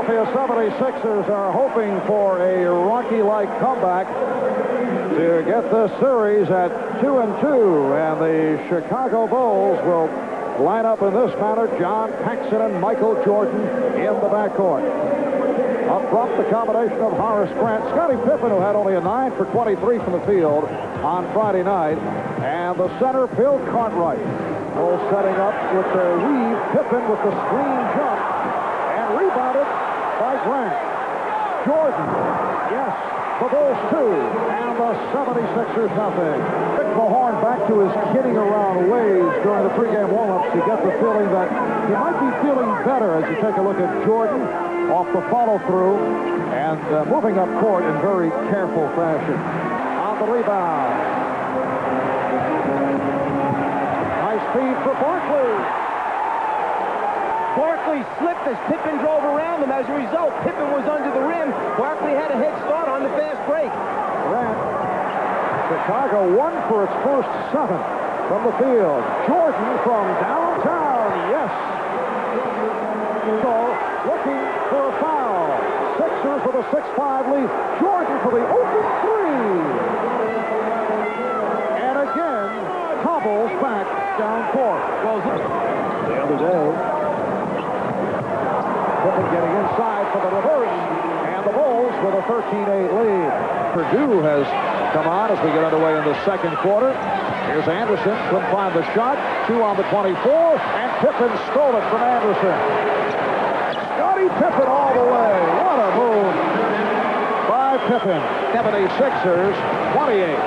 Philadelphia 76ers are hoping for a Rocky-like comeback to get this series at 2-2, and the Chicago Bulls will line up in this manner: John Paxson and Michael Jordan in the backcourt. Up front, the combination of Horace Grant, Scottie Pippen, who had only a 9 for 23 from the field on Friday night, and the center, Bill Cartwright. Bulls setting up with their weave. Pippen with the screen jump, and rebounded by Grant. Jordan, yes, the Bulls 2, and the 76ers nothing. Rick Mahorn back to his kidding around ways during the pregame warm-ups to get the feeling that he might be feeling better as you take a look at Jordan off the follow-through and moving up court in very careful fashion. On the rebound. Nice feed for Barkley. Barkley slipped as Pippen drove around him. As a result, Pippen was under the rim. Barkley had a head start on the fast break. Grant. Chicago won for its first 7 from the field. Jordan from downtown. Yes. So, looking for a foul. Sixers with a 6-5 lead. Jordan for the open 3. And again, Cobbles back down court. Well, the other day, Pippen getting inside for the reverse, and the Bulls with a 13-8 lead. Purdue has come on as we get underway in the second quarter. Here's Anderson, couldn't find the shot. 2 on the 24, and Pippen stole it from Anderson. Scottie Pippen all the way. What a move by Pippen. 76ers, 28.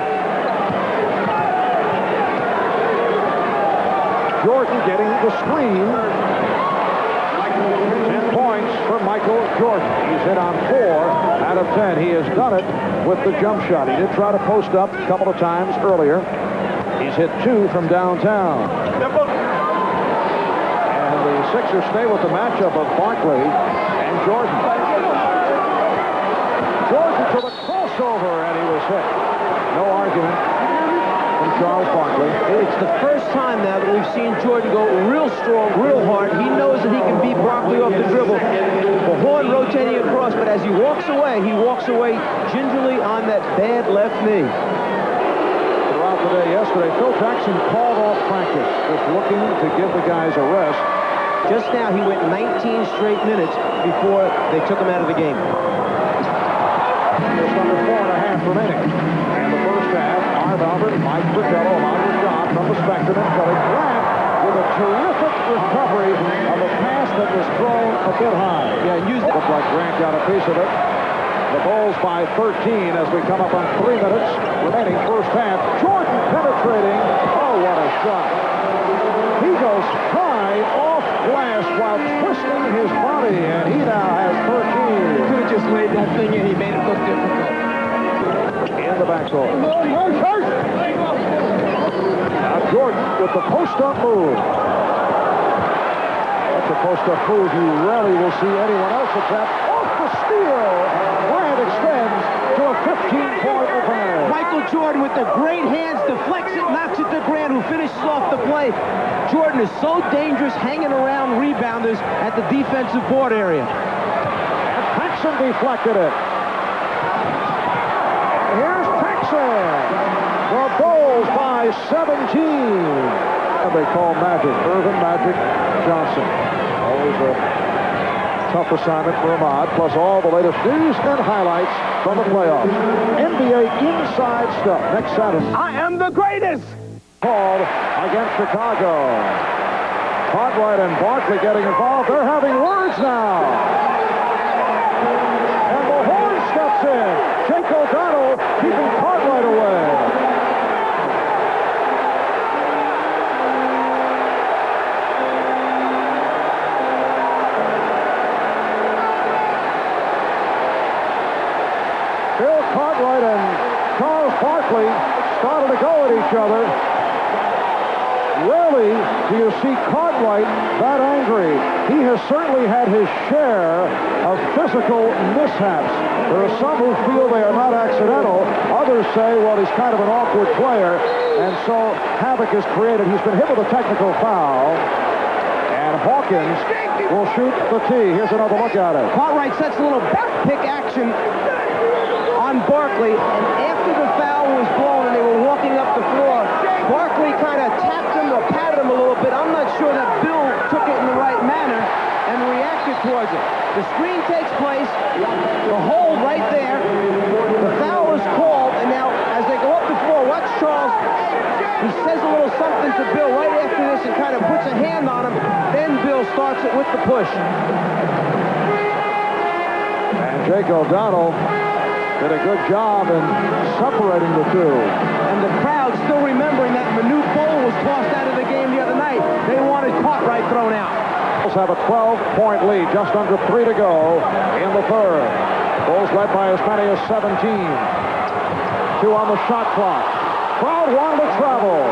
Jordan getting the screen. 10 points for Michael Jordan. He's hit on 4 out of 10. He has done it with the jump shot. He did try to post up a couple of times earlier. He's hit 2 from downtown. And the Sixers stay with the matchup of Barkley and Jordan. Jordan to the crossover, and he was hit. No argument from Charles Barkley. It's the first time now that we've seen Jordan go real strong, real hard. He knows that he can beat Barkley off the dribble. Mahorn rotating across, but as he walks away gingerly on that bad left knee. Throughout the day yesterday, Phil Jackson called off practice, just looking to give the guys a rest. Just now, he went 19 straight minutes before they took him out of the game. Just under 4.5 remaining. And the first half, Arv Albert, Mike Fratello, Ahmad Rashad from the Spectrum, and Kelly Grant with a terrific recovery of a pass that was thrown a bit high. Yeah, Looked like Grant got a piece of it. The Bulls by 13 as we come up on 3 minutes remaining first half. Jordan penetrating. Oh, what a shot. He goes high off glass while twisting his body, and he now has 13. He could have just laid that thing in. He made it look difficult. In the backcourt. Now Jordan with the post-up move. That's a post-up move you rarely will see anyone else attempt. Off the steal. Bryant extends to a 15-point advantage. Michael Jordan with the great hands deflects it, knocks it to Grant, who finishes off the play. Jordan is so dangerous hanging around rebounders at the defensive board area. And Paxson deflected it. And here's Paxson. The Bulls by 17. And they call Magic, Irvin Magic Johnson. Always a tough assignment for Ahmad, plus all the latest news and highlights from the playoffs. NBA inside stuff next Saturday. I am the greatest! Called against Chicago. Cartwright and Barkley getting involved. They're having words now. And Mahorn steps in. Jake O'Donnell keeping Cartwright away. Bill Cartwright and Charles Barkley started to go at each other. Rarely do you see Cartwright that angry. He has certainly had his share of physical mishaps. There are some who feel they are not accidental. Others say, well, he's kind of an awkward player, and so havoc is created. He's been hit with a technical foul. And Hawkins will shoot the tee. Here's another look at it. Cartwright sets a little back pick action on Barkley, and after the foul was blown and they were walking up the floor, Barkley kind of tapped him or patted him a little bit. I'm not sure that Bill took it in the right manner and reacted towards it. The screen takes place, the hold right there, the foul is called, and now as they go up the floor, watch Charles. He says a little something to Bill right after this and kind of puts a hand on him. Then Bill starts it with the push. And Jake O'Donnell did a good job in separating the two. And the crowd still remembering that Manute Bol was tossed out of the game the other night. They wanted Cartwright thrown out. Bulls have a 12-point lead, just under 3 to go in the third. Bulls led by as many as 17. 2 on the shot clock. Crowd wanted to travel.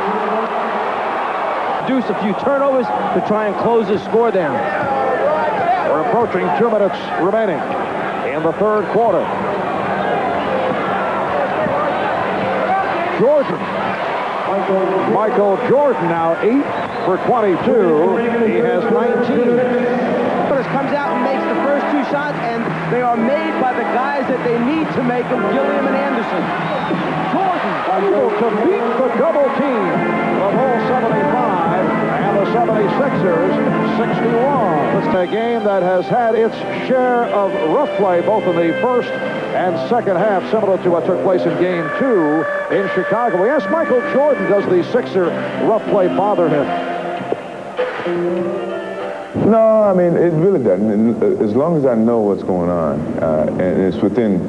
Produce a few turnovers to try and close the score down. We're approaching 2 minutes remaining in the third quarter. Jordan. Michael Jordan now 8 for 22. He has 19. Comes out and makes the first 2 shots, and they are made by the guys that they need to make them, Gilliam and Anderson. Jordan able to beat the double team. The Bulls 75 and the 76ers 61. It's a game that has had its share of rough play both in the first and second half, similar to what took place in Game 2 in Chicago. We asked Michael Jordan, does the Sixer rough play bother him? No, I mean, it really doesn't. As long as I know what's going on, and it's within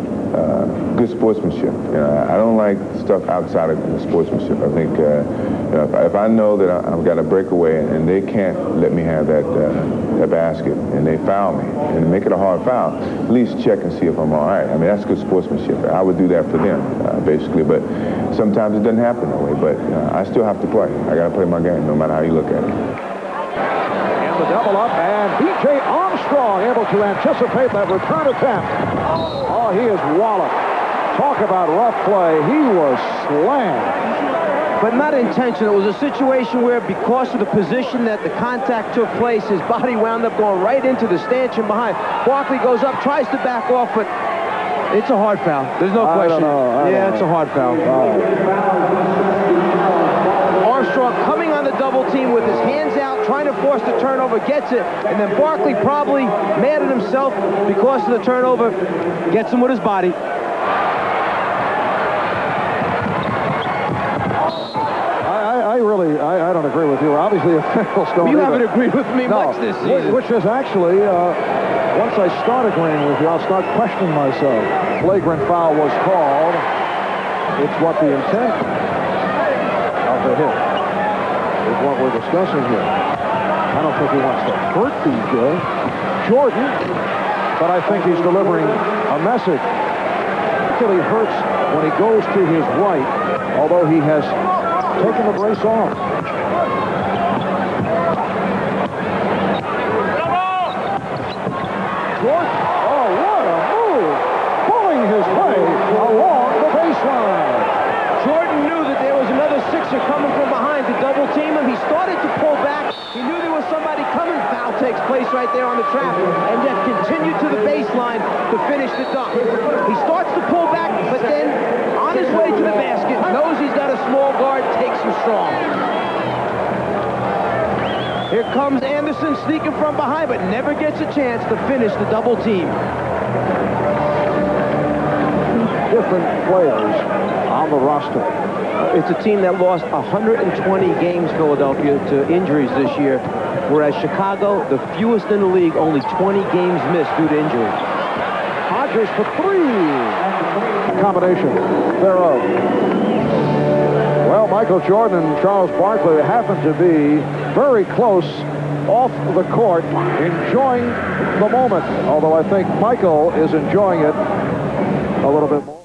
good sportsmanship. You know, I don't like stuff outside of the sportsmanship. I think you know, if I know that I've got a breakaway and they can't let me have that basket, and they foul me and make it a hard foul, at least check and see if I'm all right. I mean, that's good sportsmanship. I would do that for them, basically. But sometimes it doesn't happen that way. But I still have to play. I got to play my game, no matter how you look at it. The double up, and B.J. Armstrong able to anticipate that return attempt. Oh, he is walloped. Talk about rough play. He was slammed. But not intentional. It was a situation where, because of the position that the contact took place, his body wound up going right into the stanchion behind. Barkley goes up, tries to back off, but it's a hard foul. There's no question. Yeah, it's a hard foul. Armstrong coming on the double team with his hands out, trying to force the turnover, gets it, and then Barkley, probably mad at himself because of the turnover, gets him with his body. I don't agree with you. Obviously, officials don't. You haven't agreed with me much this season. Which is actually, once I start agreeing with you, I'll start questioning myself. Flagrant foul was called. It's what the intent of the hit is what we're discussing here. I don't think he wants to hurt B.J. Jordan, but I think he's delivering a message. Particularly hurts when he goes to his right, although he has taken the brace off. Jordan, oh, what a move! Pulling his way along the baseline. Jordan knew that there was another Sixer coming from behind to double team him. He started to pull back. He knew there was somebody coming. Foul takes place right there on the trap, and yet continued to the baseline to finish the dunk. He starts to pull back, but then on his way to the basket, knows he's got a small guard, takes him strong. Here comes Anderson sneaking from behind, but never gets a chance to finish the double team. Different players on the roster. It's a team that lost 120 games, Philadelphia, to injuries this year, whereas Chicago, the fewest in the league, only 20 games missed due to injury. Hodges for 3. Combination thereof. Well, Michael Jordan and Charles Barkley happen to be very close off the court, enjoying the moment, although I think Michael is enjoying it a little bit more.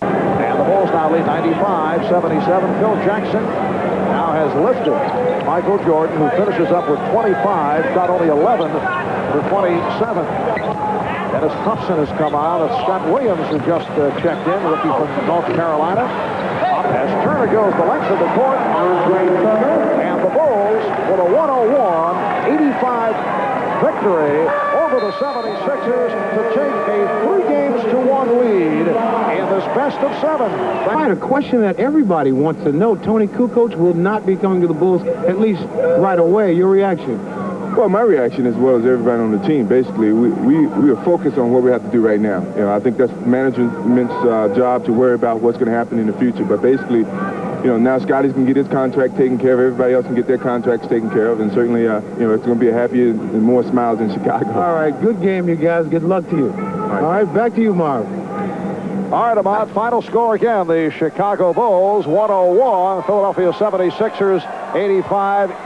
And the Bulls now lead 95-77. Phil Jackson now has lifted Michael Jordan, who finishes up with 25, shot only 11 for 27. Dennis Thompson has come on. It's Scott Williams who just checked in, rookie from North Carolina. As Turner goes the length of the court, and the Bulls with a 101-85 victory over the 76ers to take a 3-games-to-1 lead in this best of 7. Right, a question that everybody wants to know. Tony Kukoc will not be coming to the Bulls, at least right away. Your reaction? Well, my reaction, as well as everybody on the team, basically, we are focused on what we have to do right now. You know, I think that's management's job to worry about what's going to happen in the future. But basically, you know, now Scotty's can get his contract taken care of. Everybody else can get their contracts taken care of. And certainly, you know, it's going to be a happier and more smiles in Chicago. All right, good game, you guys. Good luck to you. All right, back to you, Marv. All right, Ahmad, final score again. The Chicago Bulls 101, Philadelphia 76ers 85.